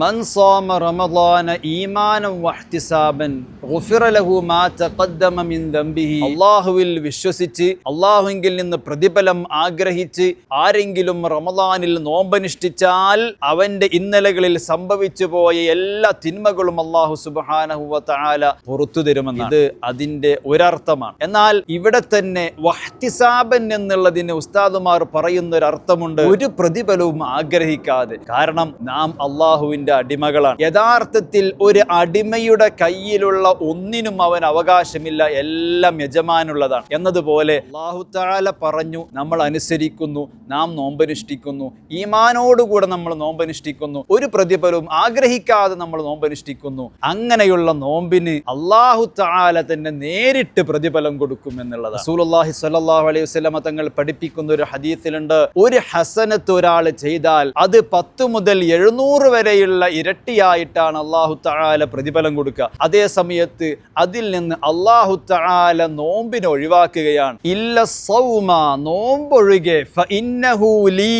മൻ സാമ റമളാന ഈമാനൻ വഹ്തിസാബൻ ഗുഫിറ ലഹു മാ തഖദ്ദമ മിൻ ദംബിഹി. അല്ലാഹുവിൽ വിശ്വസിച്ച് അല്ലാഹുവിൽ നിന്ന് പ്രതിഫലം ആഗ്രഹിച്ച് ആരെങ്കിലും റമളാനിൽ നോമ്പനുഷ്ഠിച്ചാൽ അവന്റെ ഇന്നലകളിൽ സംഭവിച്ചു പോയ എല്ലാ തിന്മകളും അല്ലാഹു സുബ്ഹാനഹു വ തആല പുറത്തു തരുമെന്നാണ്. ഇത് അതിന്റെ ഒരർത്ഥമാണ്. എന്നാൽ ഇവിടെ തന്നെ വഹ്തിസാബൻ എന്നുള്ളതിന് ഉസ്താദുമാർ പറയുന്ന ഒരു അർത്ഥമുണ്ട്, ഒരു പ്രതിഫലവും ആഗ്രഹിക്കാതെ. കാരണം നാം അല്ലാഹുവിന്റെ അടിമകളാണ്. യഥാർത്ഥത്തിൽ ഒരു അടിമയുടെ കയ്യിലുള്ള ഒന്നിനും അവൻ അവകാശമില്ല, എല്ലാം യജമാനുള്ളതാണ്. എന്നതുപോലെ അല്ലാഹു തആല പറഞ്ഞു, നമ്മൾ അനുസരിക്കുന്നു, നാം നോമ്പനുഷ്ഠിക്കുന്നു, ഈമാനോടുകൂടെ നമ്മൾ നോമ്പനുഷ്ഠിക്കുന്നു, ഒരു പ്രതിഫലവും ആഗ്രഹിക്കാതെ നമ്മൾ നോമ്പനുഷ്ഠിക്കുന്നു. അങ്ങനെയുള്ള നോമ്പിന് അല്ലാഹു തആല തന്നെ നേരിട്ട് പ്രതിഫലം കൊടുക്കും എന്നുള്ളത് റസൂലുള്ളാഹി സ്വല്ലല്ലാഹു അലൈഹി വസല്ലം തങ്ങൾ പഠിപ്പിക്കുന്ന ഒരു ഹദീസിലുണ്ട്. ഒരു ഹസനത്ത് ഒരാൾ ചെയ്താൽ അത് 10 മുതൽ 700 വരെയുള്ള ഇരട്ടിയായിട്ടാണ് അല്ലാഹു തആല പ്രതിഫലം കൊടുക്കുക. അതേ സമയത്ത് അതിൽ നിന്ന് അല്ലാഹു തആല നോമ്പിനെ ഒഴിവാക്കുകയാണ്. ഇല്ല സൗമ, നോമ്പൊഴികെ, ഫഇന്നഹു ലീ,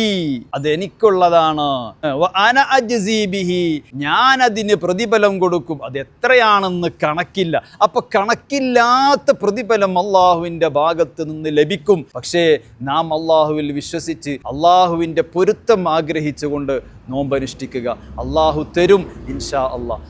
അത് എനിക്കുള്ളതാണ്, വ അന അജ്സി ബിഹി, ഞാൻ അതിന് പ്രതിഫലം കൊടുക്കും. അത് എത്രയാണെന്ന് കണക്കില്ല. അപ്പൊ കണക്കില്ലാത്ത പ്രതിഫലം അല്ലാഹുവിന്റെ ഭാഗത്ത് നിന്ന് ലഭിക്കും. പക്ഷേ നാം അല്ലാഹുവിൽ വിശ്വസിച്ച് അല്ലാഹുവിന്റെ പൊരുത്തം ആഗ്രഹിച്ചുകൊണ്ട് നോമ്പനുഷ്ഠിക്കുക. അല്ലാഹു തരും ഇൻഷാ അല്ലാഹ്.